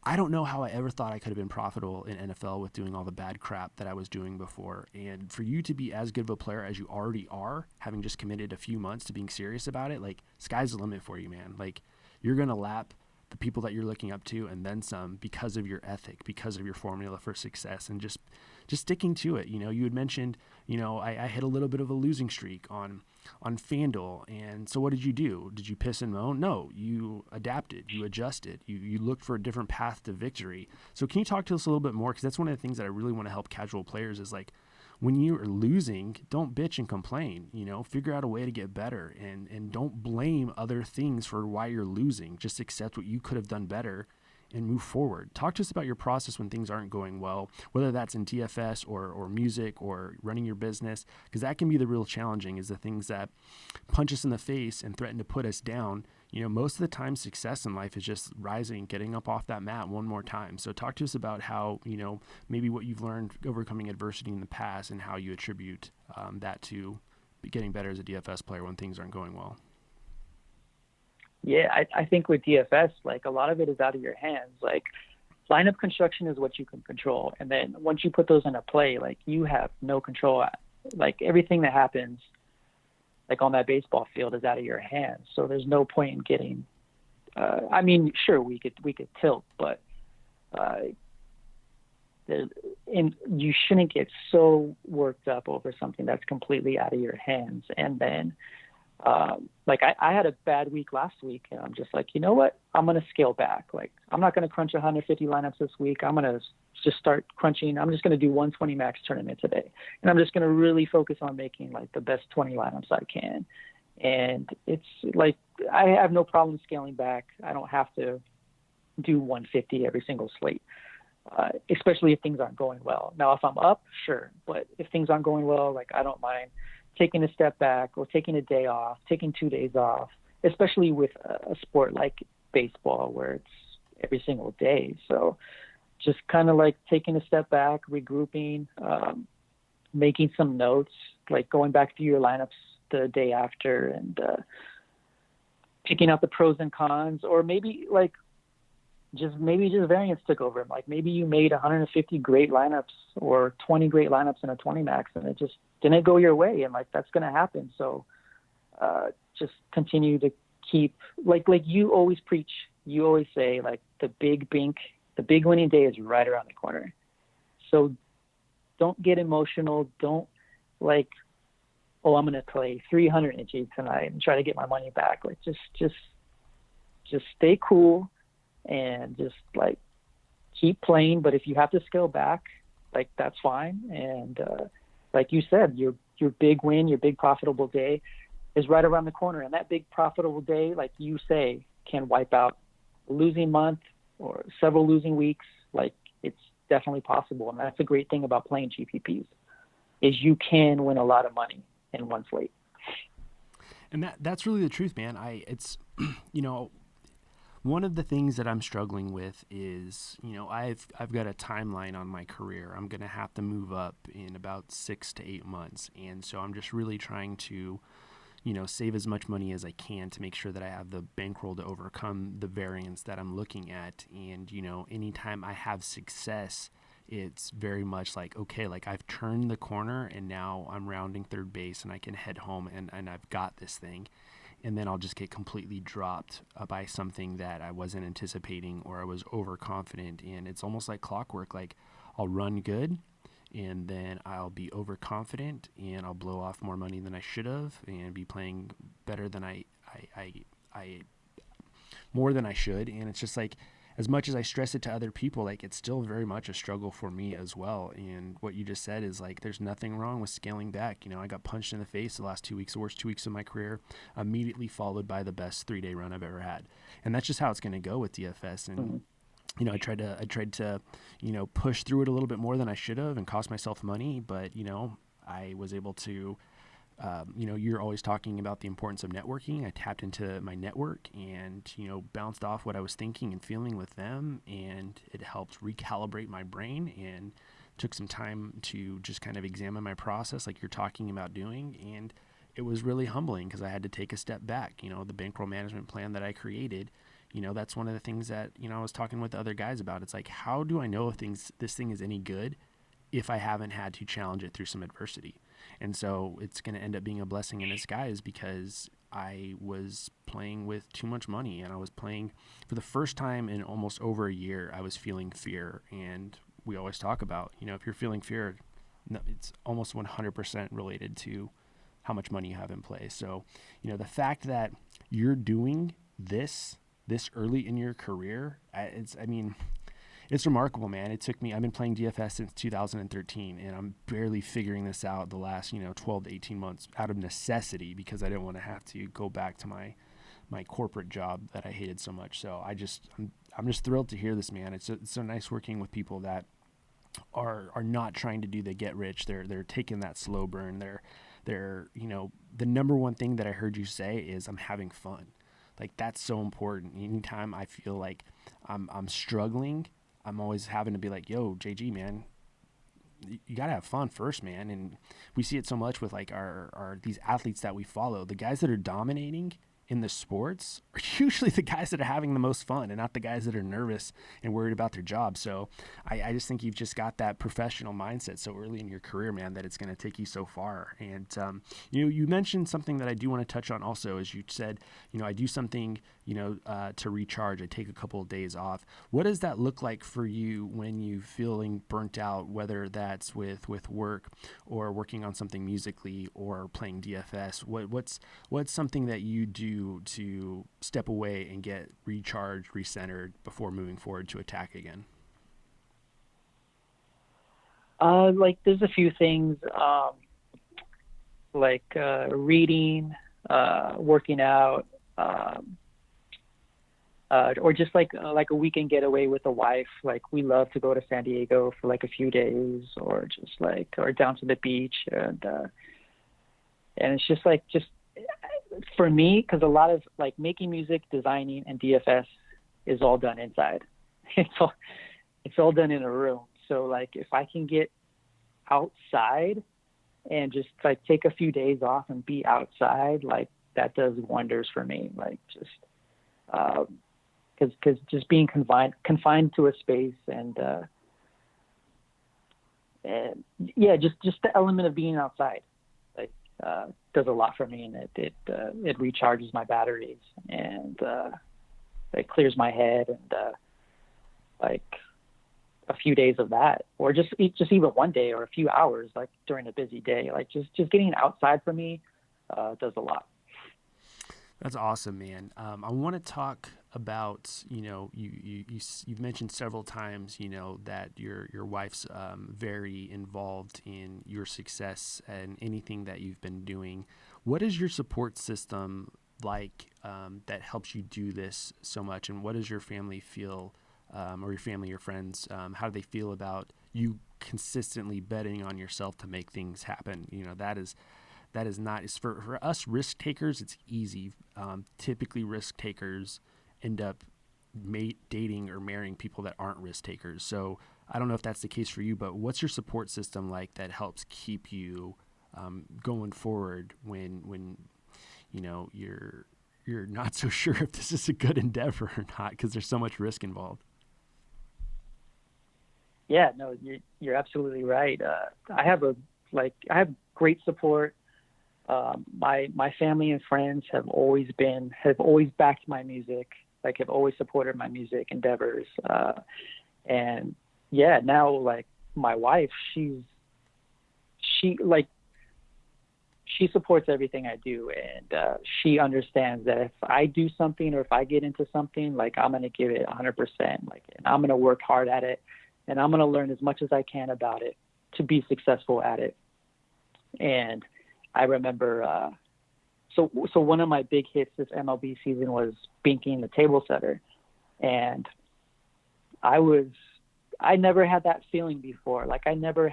Speaker 1: I don't know how I ever thought I could have been profitable in NFL with doing all the bad crap that I was doing before. And for you to be as good of a player as you already are, having just committed a few months to being serious about it, like, sky's the limit for you, man. Like, you're going to lap the people that you're looking up to and then some, because of your ethic, because of your formula for success, and just sticking to it. You had mentioned, I hit a little bit of a losing streak on FanDuel. And so what did you do? Did you piss and moan? No, you adapted, you adjusted, you looked for a different path to victory. So can you talk to us a little bit more? Because that's one of the things that I really want to help casual players is, like, when you are losing, don't bitch and complain, figure out a way to get better, and don't blame other things for why you're losing. Just accept what you could have done better and move forward. Talk to us about your process when things aren't going well, whether that's in DFS or music or running your business, because that can be the real challenging, is the things that punch us in the face and threaten to put us down. Most of the time success in life is just rising, getting up off that mat one more time. So talk to us about how, maybe what you've learned overcoming adversity in the past, and how you attribute that to getting better as a DFS player when things aren't going well.
Speaker 2: Yeah, I think with DFS, like, a lot of it is out of your hands. Like, lineup construction is what you can control. And then once you put those into play, like, you have no control. Like, everything that happens, like, on that baseball field is out of your hands. So there's no point in getting, sure, we could tilt, but you shouldn't get so worked up over something that's completely out of your hands. And then, I had a bad week last week, and I'm just like, you know what? I'm going to scale back. Like, I'm not going to crunch 150 lineups this week. I'm going to just start crunching. I'm just going to do 120 max tournament today. And I'm just going to really focus on making, like, the best 20 lineups I can. And it's like, I have no problem scaling back. I don't have to do 150 every single slate, especially if things aren't going well. Now, if I'm up, sure. But if things aren't going well, like, I don't mind taking a step back or taking a day off, taking 2 days off, especially with a sport like baseball where it's every single day. So just kind of like taking a step back, regrouping, making some notes, like going back through your lineups the day after, and picking out the pros and cons, or maybe just variance took over. Like, maybe you made 150 great lineups or 20 great lineups in a 20 max, and it just didn't go your way. And, like, that's going to happen. So just continue to keep, like you always preach, you always say, like, the big winning day is right around the corner. So don't get emotional. Don't, like, oh, I'm going to play 300 in G tonight and try to get my money back. Like, just stay cool and just, like, keep playing. But if you have to scale back, like, that's fine. And like you said, your big win, your big profitable day is right around the corner. And that big profitable day, like you say, can wipe out a losing month or several losing weeks. Like, it's definitely possible. And that's the great thing about playing GPPs, is you can win a lot of money in one slate.
Speaker 1: And that's really the truth, man. It's one of the things that I'm struggling with is, I've got a timeline on my career. I'm going to have to move up in about 6 to 8 months. And so I'm just really trying to, save as much money as I can to make sure that I have the bankroll to overcome the variance that I'm looking at. And, anytime I have success, it's very much like, okay, like, I've turned the corner and now I'm rounding third base and I can head home and I've got this thing. and then I'll just get completely dropped by something that I wasn't anticipating, or I was overconfident. And it's almost like clockwork. Like, I'll run good, and then I'll be overconfident, and I'll blow off more money than I should have, and be playing better than I more than I should. And it's just like, as much as I stress it to other people, like, it's still very much a struggle for me as well. And what you just said is, like, there's nothing wrong with scaling back. I got punched in the face the last 2 weeks, the worst 2 weeks of my career, immediately followed by the best 3-day run I've ever had. And that's just how it's going to go with DFS. And I tried to, push through it a little bit more than I should have and cost myself money, but I was able to. You're always talking about the importance of networking. I tapped into my network and, bounced off what I was thinking and feeling with them. And it helped recalibrate my brain, and took some time to just kind of examine my process like you're talking about doing. And it was really humbling because I had to take a step back. The bankroll management plan that I created, that's one of the things that, I was talking with other guys about. It's like, how do I know if this thing is any good if I haven't had to challenge it through some adversity? And so it's going to end up being a blessing in disguise, because I was playing with too much money, and I was playing for the first time in almost over a year. I was feeling fear. And we always talk about, if you're feeling fear, it's almost 100% related to how much money you have in play. So, the fact that you're doing this early in your career, it's remarkable, man. I've been playing DFS since 2013, and I'm barely figuring this out the last, 12 to 18 months out of necessity, because I didn't want to have to go back to my corporate job that I hated so much. So I'm just thrilled to hear this, man. It's so nice working with people that are not trying to do the get rich. They're taking that slow burn. They're the number one thing that I heard you say is, I'm having fun. Like, that's so important. Anytime I feel like I'm struggling, I'm always having to be like, yo, JG, man, you got to have fun first, man. And we see it so much with, like, our these athletes that we follow. The guys that are dominating in the sports are usually the guys that are having the most fun, and not the guys that are nervous and worried about their job. So I just think you've just got that professional mindset so early in your career, man, that it's going to take you so far. And, you mentioned something that I do want to touch on also, as you said, I do something, to recharge. I take a couple of days off. What does that look like for you when you feeling burnt out, whether that's with work, or working on something musically, or playing DFS? What's something that you do to step away and get recharged, recentered before moving forward to attack again?
Speaker 2: There's a few things, reading, working out, or just like a weekend getaway with the wife. Like, we love to go to San Diego for like a few days, or or down to the beach. And it's just for me, because a lot of, like, making music, designing, and DFS is all done inside. It's all done in a room. So, like, if I can get outside and just, like, take a few days off and be outside, like, that does wonders for me. Like, just because just being confined to a space, and just the element of being outside, like, does a lot for me, and it recharges my batteries, and it clears my head, and like a few days of that, or just even one day or a few hours, like during a busy day, like just getting outside for me does a lot.
Speaker 1: That's awesome, man. I want to talk about, you've mentioned several times, that your wife's very involved in your success and anything that you've been doing. What is your support system like that helps you do this so much? And what does your family feel, or your family, your friends, how do they feel about you consistently betting on yourself to make things happen? That is not, it's for us risk takers, it's easy. Typically risk takers end up dating or marrying people that aren't risk takers. So I don't know if that's the case for you, but what's your support system like that helps keep you going forward when you're not so sure if this is a good endeavor or not, because there's so much risk involved?
Speaker 2: Yeah, no, you're absolutely right. I have great support. My family and friends have always backed my music, like have always supported my music endeavors. And yeah, now like my wife, she supports everything I do, and she understands that if I do something or if I get into something, like I'm gonna give it 100%, like, and I'm gonna work hard at it, and I'm gonna learn as much as I can about it to be successful at it. And I remember, so one of my big hits this MLB season was binking the table setter, and I never had that feeling before. Like I never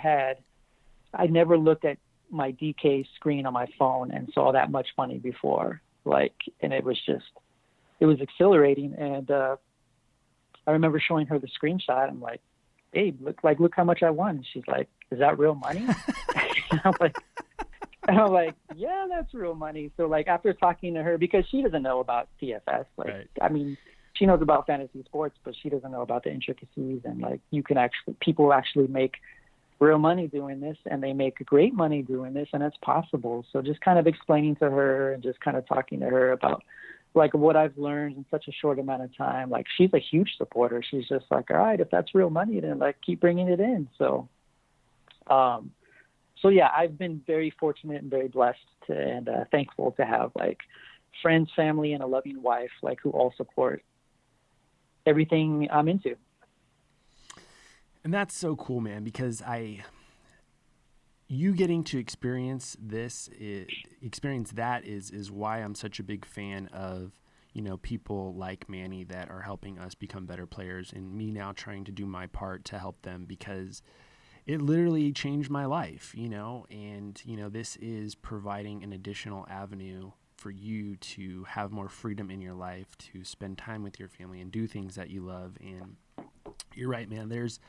Speaker 2: looked at my DK screen on my phone and saw that much money before. Like, and it was exhilarating. And I remember showing her the screenshot. I'm like, babe, look how much I won. And she's like, is that real money? and I'm like, yeah, that's real money. So like after talking to her, because she doesn't know about DFS, like, right. I mean, she knows about fantasy sports, but she doesn't know about the intricacies. And like, people actually make real money doing this, and they make great money doing this, and it's possible. So just kind of explaining to her and just kind of talking to her about like what I've learned in such a short amount of time. Like she's a huge supporter. She's just like, all right, if that's real money, then like keep bringing it in. So yeah, I've been very fortunate and very blessed and thankful to have like friends, family, and a loving wife, like who all support everything I'm into.
Speaker 1: And that's so cool, man, because you getting to experience that is why I'm such a big fan of, you know, people like Manny that are helping us become better players, and me now trying to do my part to help them, because it literally changed my life, you know, and, you know, this is providing an additional avenue for you to have more freedom in your life, to spend time with your family and do things that you love. And you're right, man, there's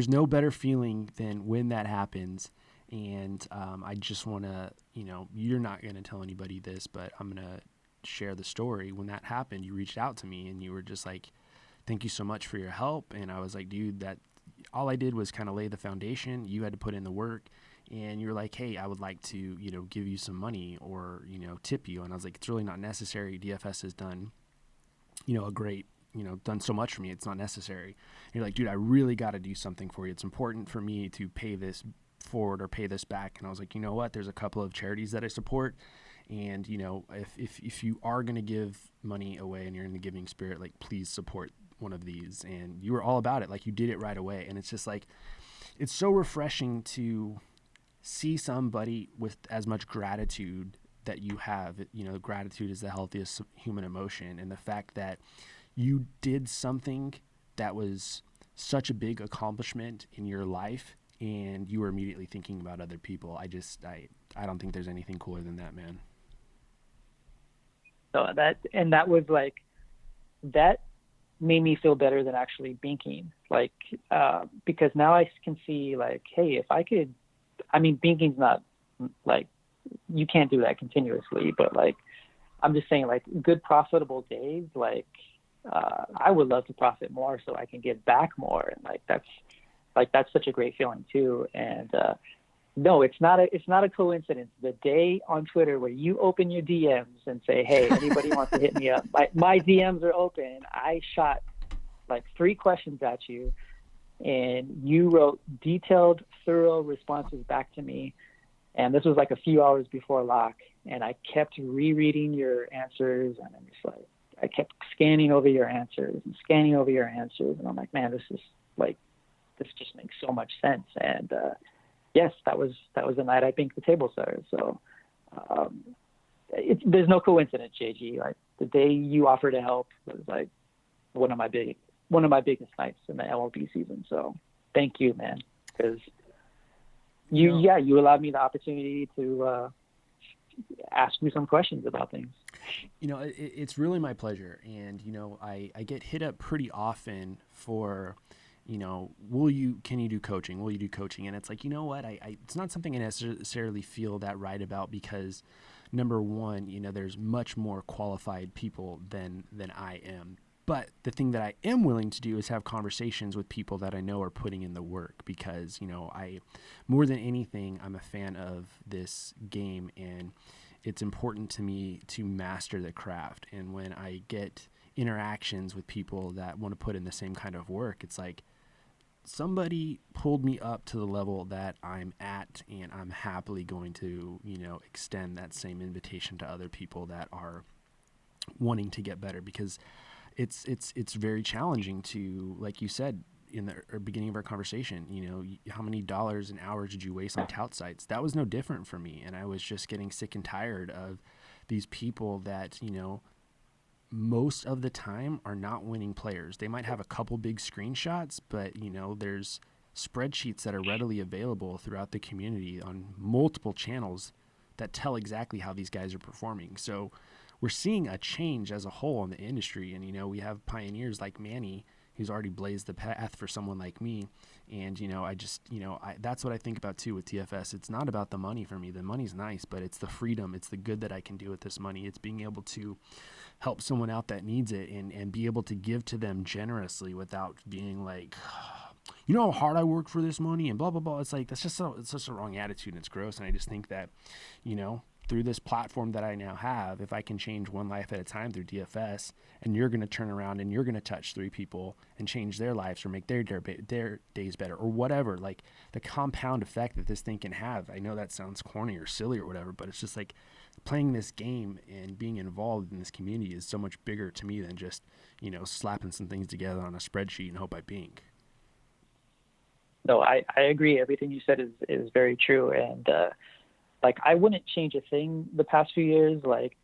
Speaker 1: no better feeling than when that happens. And I just want to, you know, you're not going to tell anybody this, but I'm going to share the story. When that happened, you reached out to me and you were just like, thank you so much for your help. And I was like, dude, that all I did was kind of lay the foundation. You had to put in the work. And you were like, hey, I would like to, you know, give you some money or, you know, tip you. And I was like, it's really not necessary. DFS has done, you know, done so much for me. It's not necessary. And you're like, dude, I really got to do something for you. It's important for me to pay this forward or pay this back. And I was like, you know what? There's a couple of charities that I support. And, you know, if you are going to give money away and you're in the giving spirit, like, please support one of these. And you were all about it. Like, you did it right away. And it's just like, it's so refreshing to see somebody with as much gratitude that you have. You know, gratitude is the healthiest human emotion. And the fact that you did something that was such a big accomplishment in your life and you were immediately thinking about other people. I don't think there's anything cooler than that, man.
Speaker 2: So that was like, that made me feel better than actually binking. Like, because now I can see like, hey, if I could, I mean, binking's not like, you can't do that continuously, but like, I'm just saying like good profitable days, like, I would love to profit more so I can give back more. And that's such a great feeling too. And, no, it's not a coincidence. The day on Twitter where you open your DMs and say, hey, anybody wants to hit me up, my DMs are open. I shot like 3 questions at you and you wrote detailed, thorough responses back to me. And this was like a few hours before lock. And I kept rereading your answers. And I'm just like, I kept scanning over your answers. And I'm like, man, this just makes so much sense. And, yes, that was the night I binked the table setter. So, there's no coincidence, JG. Like the day you offered to help was like one of my biggest nights in the MLB season. So thank you, man. Cause you allowed me the opportunity to, ask me some questions about things.
Speaker 1: You know, it's really my pleasure. And, you know, I get hit up pretty often for, you know, can you do coaching? Will you do coaching? And it's like, you know what? It's not something I necessarily feel that right about because number one, you know, there's much more qualified people than I am. But the thing that I am willing to do is have conversations with people that I know are putting in the work because, you know, more than anything, I'm a fan of this game. And it's important to me to master the craft. And when I get interactions with people that want to put in the same kind of work, it's like somebody pulled me up to the level that I'm at, and I'm happily going to, extend that same invitation to other people that are wanting to get better, because it's very challenging to, like you said in the beginning of our conversation, how many dollars and hours did you waste on tout sites? That was no different for me. And I was just getting sick and tired of these people that, most of the time are not winning players. They might have a couple big screenshots, but there's spreadsheets that are readily available throughout the community on multiple channels that tell exactly how these guys are performing. So we're seeing a change as a whole in the industry. And, we have pioneers like Manny, who's already blazed the path for someone like me. And, that's what I think about too with DFS. It's not about the money for me. The money's nice, but it's the freedom. It's the good that I can do with this money. It's being able to help someone out that needs it, and be able to give to them generously without being like, how hard I work for this money and blah, blah, blah. It's like, it's such a wrong attitude, and it's gross. And I just think that, through this platform that I now have, if I can change one life at a time through DFS, and you're going to turn around and you're going to touch 3 people and change their lives or make their days better or whatever, like the compound effect that this thing can have. I know that sounds corny or silly or whatever, but it's just like playing this game and being involved in this community is so much bigger to me than just, slapping some things together on a spreadsheet and hope I bink.
Speaker 2: No, I agree. Everything you said is very true. And, I wouldn't change a thing the past few years.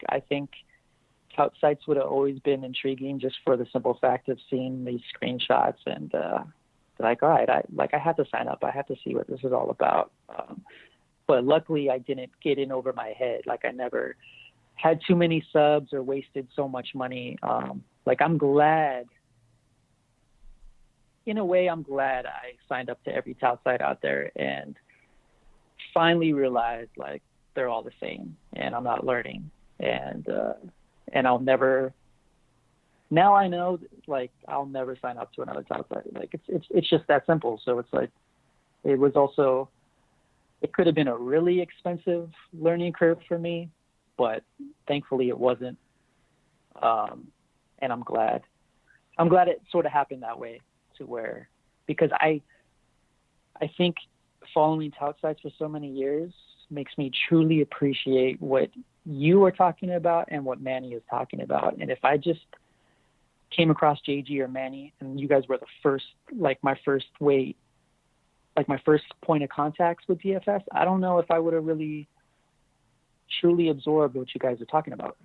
Speaker 2: I think tout sites would have always been intriguing just for the simple fact of seeing these screenshots and all right, I have to sign up. I have to see what this is all about. But luckily I didn't get in over my head. I never had too many subs or wasted so much money. I'm glad, in a way, I'm glad I signed up to every tout site out there and finally realized they're all the same, and I'm not learning, and I'll never, now I know I'll never sign up to another tout site. It's just that simple. So it's it could have been a really expensive learning curve for me, but thankfully it wasn't. And I'm glad it sort of happened that way, to where, because I think following tout sites for so many years makes me truly appreciate what you are talking about and what Manny is talking about. And if I just came across JG or Manny and you guys were the first, my first point of contacts with DFS, I don't know if I would have really truly absorbed what you guys are talking about.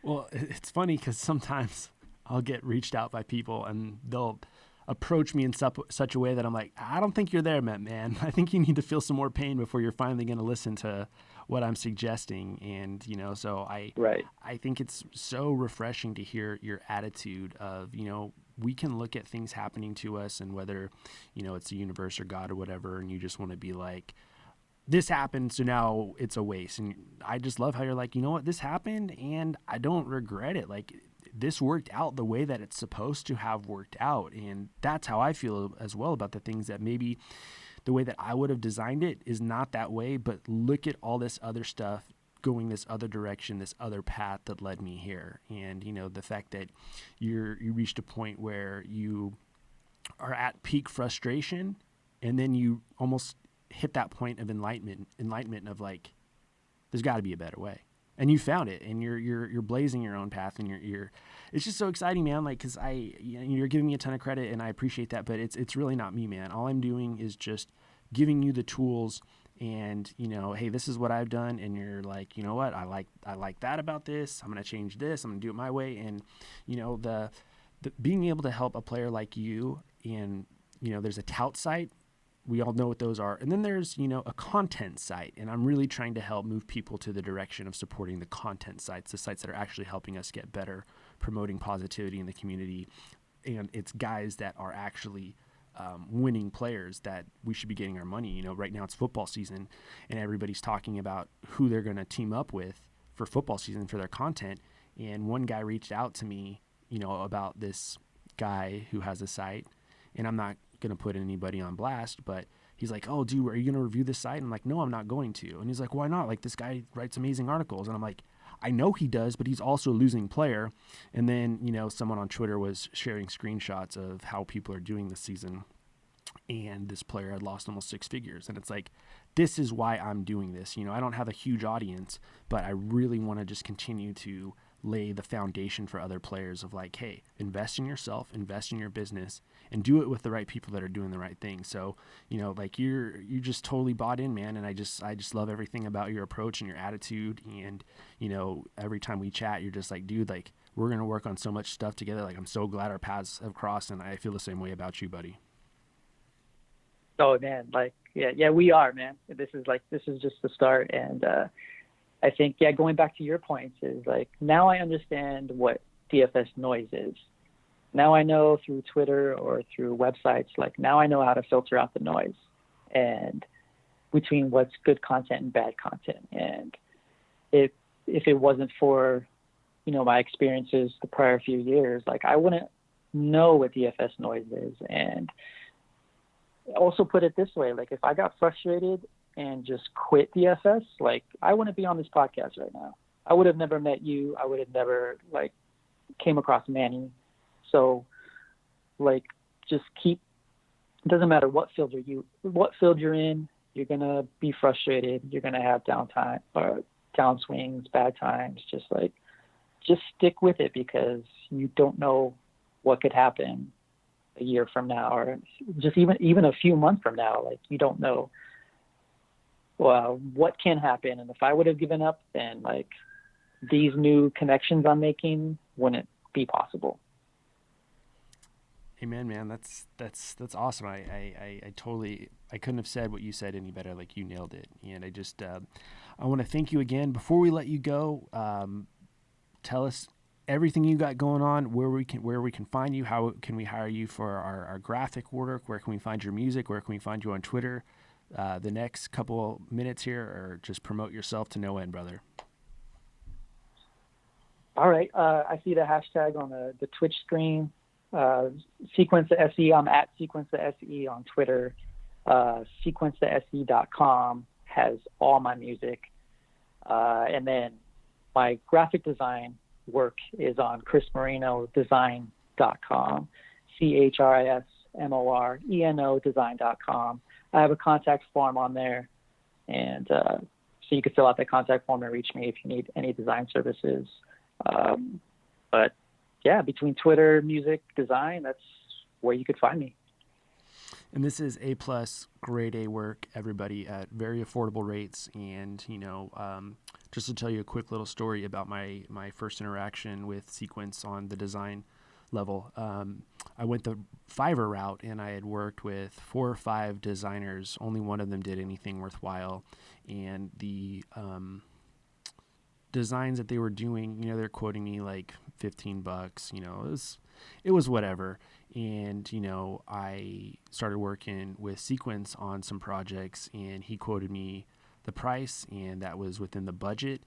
Speaker 1: Well, it's funny because sometimes I'll get reached out by people and they'll approach me in such a way that I'm like, I don't think you're there, man. I think you need to feel some more pain before you're finally going to listen to what I'm suggesting. And, so I think it's so refreshing to hear your attitude of, we can look at things happening to us, and whether, it's the universe or God or whatever, and you just want to be like, this happened, so now it's a waste. And I just love how you're like, this happened and I don't regret it. This worked out the way that it's supposed to have worked out. And that's how I feel as well about the things that maybe the way that I would have designed it is not that way, but look at all this other stuff going this other direction, this other path that led me here. And, the fact that you reached a point where you are at peak frustration, and then you almost hit that point of enlightenment of there's got to be a better way. And you found it, and you're blazing your own path, and it's just so exciting, man. Because you're giving me a ton of credit, and I appreciate that, but it's really not me, man. All I'm doing is just giving you the tools, and hey, this is what I've done, and you're like, you know what, I like that about this. I'm gonna change this. I'm gonna do it my way, and the being able to help a player like you, and there's a tout site. We all know what those are. And then there's, a content site. And I'm really trying to help move people to the direction of supporting the content sites, the sites that are actually helping us get better, promoting positivity in the community. And it's guys that are actually winning players that we should be getting our money. Right now it's football season, and everybody's talking about who they're going to team up with for football season for their content. And one guy reached out to me, about this guy who has a site, and I'm not going to put anybody on blast, but he's like, oh, dude, are you going to review this site? And I'm like, no, I'm not going to. And he's like, why not? Like, this guy writes amazing articles. And I'm like, I know he does, but he's also a losing player. And then, someone on Twitter was sharing screenshots of how people are doing this season. And this player had lost almost six figures. And it's like, this is why I'm doing this. I don't have a huge audience, but I really want to just continue to lay the foundation for other players of like, hey, invest in yourself, invest in your business, and do it with the right people that are doing the right thing. So, like you just totally bought in, man. And I just love everything about your approach and your attitude. And, every time we chat, you're just like, dude, like we're going to work on so much stuff together. Like, I'm so glad our paths have crossed, and I feel the same way about you, buddy.
Speaker 2: Oh man, like, yeah, we are, man. This is just the start. And, I think, going back to your points is like, now I understand what DFS noise is. Now I know through Twitter or through websites, like now I know how to filter out the noise and between what's good content and bad content. And if it wasn't for, my experiences the prior few years, like I wouldn't know what DFS noise is. And also put it this way, like if I got frustrated and just quit DFS, like I wouldn't be on this podcast right now. I would have never met you. I would have never like came across Manny. So like just it doesn't matter what field you're in, you're going to be frustrated. You're going to have downtime or downswings, bad times. Just stick with it because you don't know what could happen a year from now or just even a few months from now. Like you don't know what can happen. And if I would have given up, then like these new connections I'm making wouldn't be possible.
Speaker 1: Amen, man. That's awesome. I couldn't have said what you said any better. Like you nailed it. And I want to thank you again. Before we let you go, tell us everything you got going on, where we can find you, how can we hire you for our graphic work, where can we find your music, where can we find you on Twitter? The next couple minutes here, or just promote yourself to no end, brother.
Speaker 2: All right. I see the hashtag on the Twitch screen. Sequence the SE. I'm at Sequence the SE on Twitter. SequenceTheSE.com has all my music. And then my graphic design work is on chrismorenodesign.com. CHRISMORENO design.com. I have a contact form on there, and so you can fill out that contact form and reach me if you need any design services. But yeah, between Twitter, music, design, that's where you could find me.
Speaker 1: And this is A+, grade A work, everybody, at very affordable rates. And, just to tell you a quick little story about my first interaction with Sequence on the design level. I went the Fiverr route, and I had worked with 4 or 5 designers. Only one of them did anything worthwhile. And the designs that they were doing, they're quoting me like $15, it was whatever. And, I started working with Sequence on some projects, and he quoted me the price, and that was within the budget.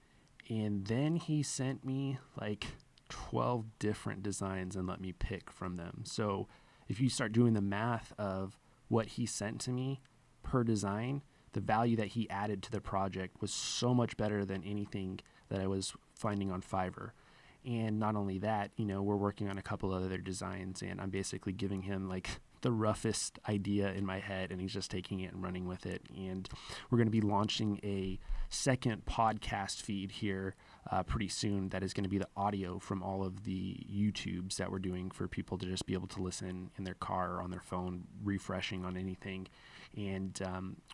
Speaker 1: And then he sent me like 12 different designs and let me pick from them. So if you start doing the math of what he sent to me per design, the value that he added to the project was so much better than anything that I was finding on Fiverr. And not only that, we're working on a couple of other designs, and I'm basically giving him like the roughest idea in my head, and he's just taking it and running with it. And we're going to be launching a second podcast feed here pretty soon that is going to be the audio from all of the YouTubes that we're doing for people to just be able to listen in their car or on their phone, refreshing on anything. And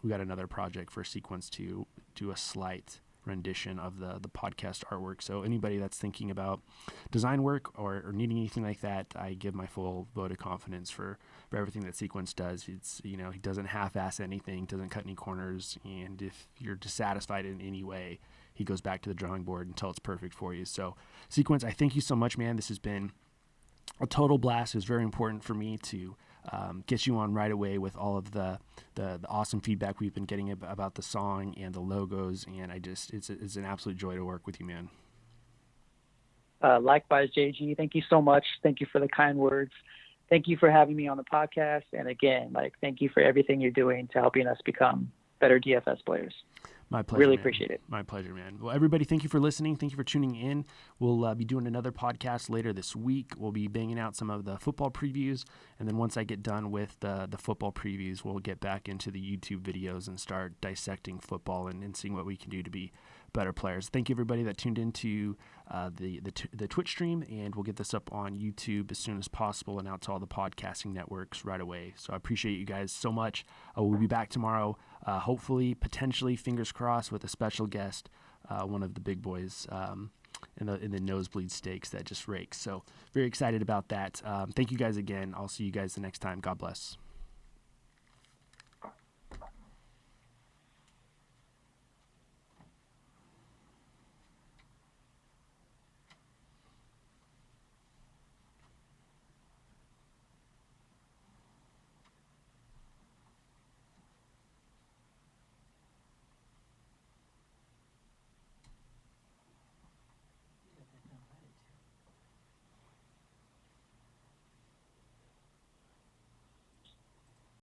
Speaker 1: we got another project for Sequence to do a slight rendition of the podcast artwork. So anybody that's thinking about design work or needing anything like that, I give my full vote of confidence for everything that Sequence does. It's, he doesn't half-ass anything, doesn't cut any corners. And if you're dissatisfied in any way, he goes back to the drawing board until it's perfect for you. So Sequence, I thank you so much, man. This has been a total blast. It was very important for me to get you on right away with all of the awesome feedback we've been getting about the song and the logos. And it's an absolute joy to work with you, man.
Speaker 2: Likewise, JG. Thank you so much. Thank you for the kind words. thank you for having me on the podcast. And again, like, thank you for everything you're doing to helping us become better DFS players.
Speaker 1: My pleasure.
Speaker 2: Really
Speaker 1: man.
Speaker 2: appreciate it.
Speaker 1: My pleasure, man. Well, everybody, thank you for listening. Thank you for tuning in. We'll be doing another podcast later this week. We'll be banging out some of the football previews. And then once I get done with the football previews, we'll get back into the YouTube videos and start dissecting football and seeing what we can do to be better players. Thank you, everybody that tuned into the Twitch stream. And we'll get this up on YouTube as soon as possible and out to all the podcasting networks right away. So I appreciate you guys so much. We'll be back tomorrow. Hopefully, potentially, fingers crossed, with a special guest, one of the big boys in the nosebleed stakes that just rakes. So very excited about that. Thank you guys again. I'll see you guys the next time. God bless.